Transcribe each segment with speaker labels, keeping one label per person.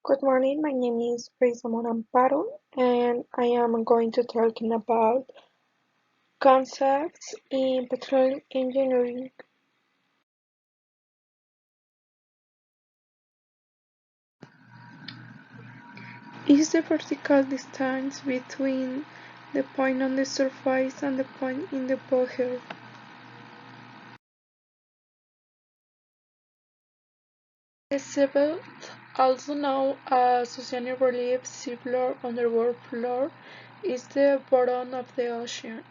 Speaker 1: Good morning, my name is Amparo and I am going to talking about concepts in petroleum engineering. Is the vertical distance between the point on the surface and the point in the bottom. The seabed, also known as oceanic relief, seafloor, underwater floor, is the bottom of the ocean.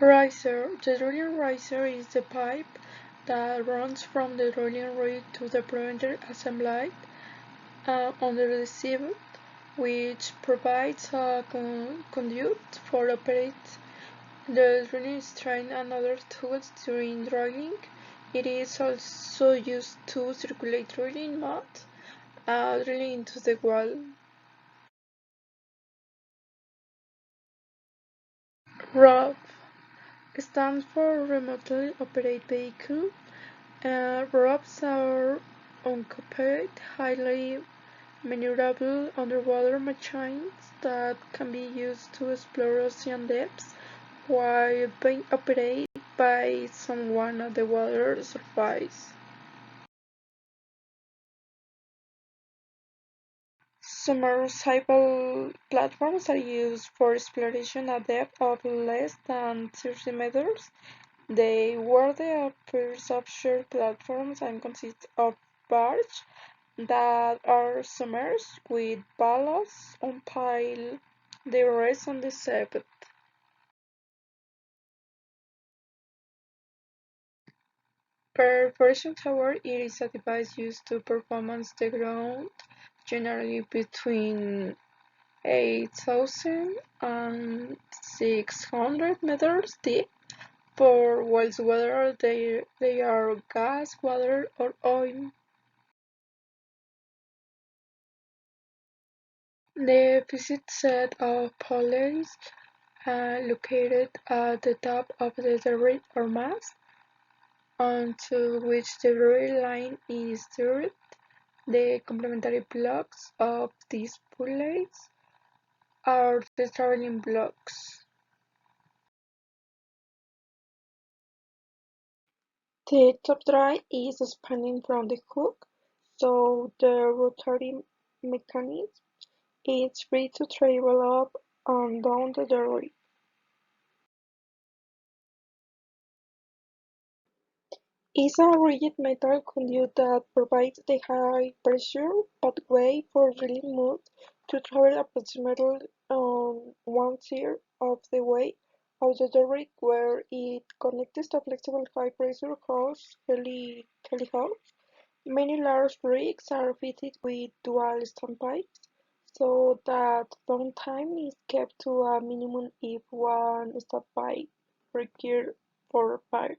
Speaker 1: Riser. The drilling riser is the pipe that runs from the drilling rig to the preventer assembly under the sieve, which provides a conduit for operating the drilling string and other tools during drilling. It is also used to circulate drilling mud drilling into the wall. ROV stands for Remotely Operated Vehicle. ROVs are unoccupied, highly maneuverable underwater machines that can be used to explore ocean depths while being operated by someone at the water surface. Submersible platforms are used for exploration at depth of less than 30 meters. They were the first offshore platforms and consist of barges that are submerged with ballast until they rest on the surface. Perforation tower is a device used to perform the ground, generally between 8,000 and 600 meters deep, for wells whether they are gas, water, or oil. The fixed set of pulleys located at the top of the debris or mast, onto which the debris line is steered. The complementary blocks of these pulleys are the traveling blocks. The top drive is expanding from the hook, so the rotary mechanism is free to travel up and down the debris. Is a rigid metal conduit that provides the high pressure pathway for drilling mud to travel approximately one-third of the way out the rig, where it connects to flexible high pressure hose heli-hose. Many large rigs are fitted with dual standpipes, so that downtime is kept to a minimum if one standpipe required for fire.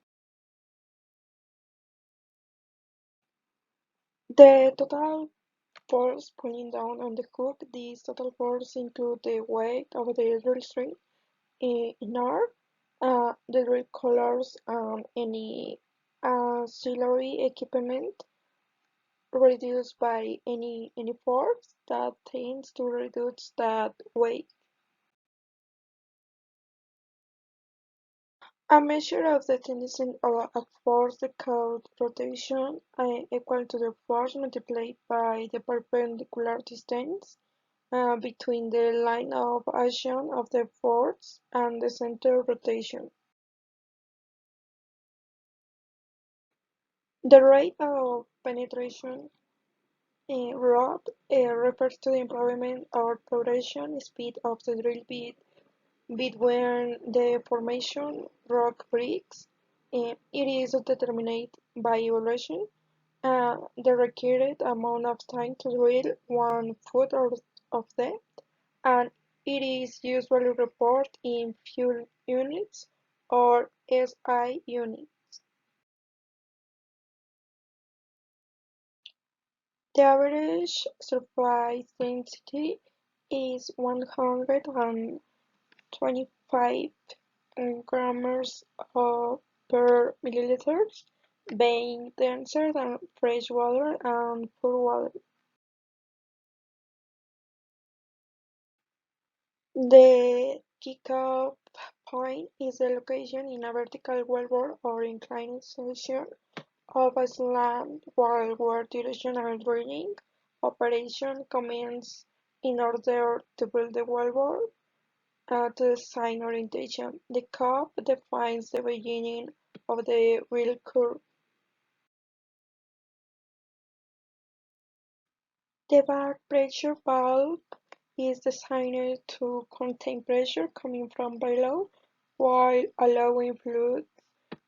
Speaker 1: The total force pulling down on the hook. This total force includes the weight of the drill string in R, the drill collars, and any auxiliary equipment reduced by any force that tends to reduce that weight. A measure of the tendency of force the code rotation equal to the force multiplied by the perpendicular distance between the line of action of the force and the center rotation. The rate of penetration rod refers to the improvement or progression speed of the drill bit between the formation rock bricks. It is determined by evaluation the required amount of time to drill 1 foot of depth, and it is usually reported in fuel units or SI units. The average surface density is 125 grams per milliliter, being denser than fresh water and pure water. The kickoff point is the location in a vertical wellbore or inclined section of a slant while where directional drilling operation commences in order to build the wellbore to the design orientation. The cup defines the beginning of the wheel curve. The back pressure valve is designed to contain pressure coming from below while allowing fluid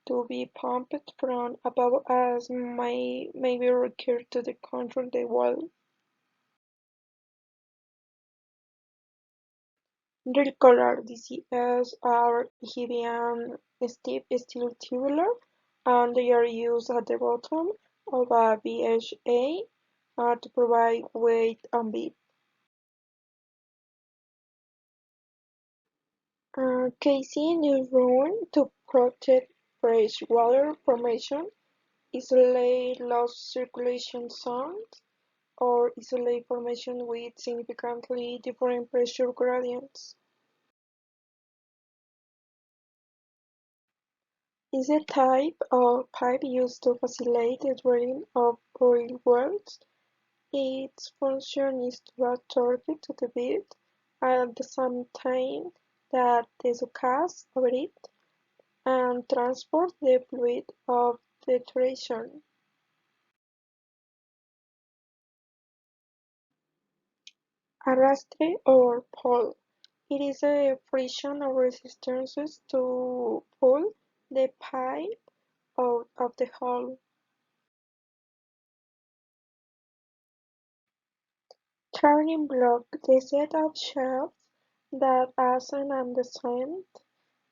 Speaker 1: to be pumped from above as may be required to control the wall. Regular DCS are heavy and stiff steel tubular, and they are used at the bottom of a VHA to provide weight and beat. Casing is run to protect fresh water formation, isolate lost circulation zones, or isolate formation with significantly different pressure gradients. Is a type of pipe used to facilitate the drilling of oil wells. Its function is to add torque to the bit at the same time that the sucas over it and transport the fluid of the traction. Arrastre or pull. It is a friction of resistances to pull the pipe out of the hole. Turning block: the set of shafts that ascend and descend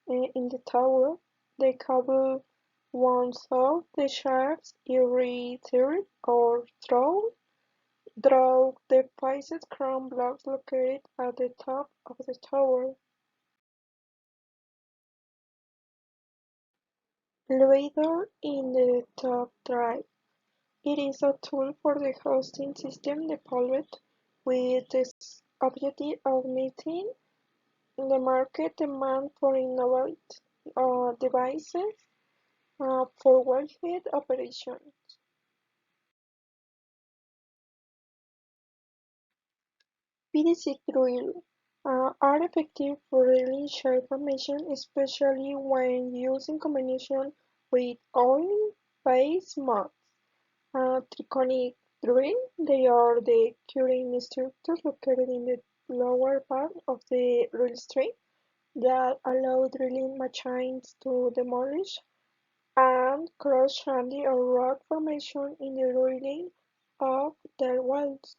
Speaker 1: in the tower. The cable ones of the shafts irritated or draw the pieces crown blocks located at the top of the tower. Elevator in the top drive. It is a tool for the hosting system developed with the objective of meeting the market demand for innovative devices for wellhead operations. PDC drill are effective for drilling shale formation, especially when used in combination with oil-based mods. Triconic drill: they are the curing structures located in the lower part of the drill string that allow drilling machines to demolish and cross sandy or rock formation in the drilling of their wells.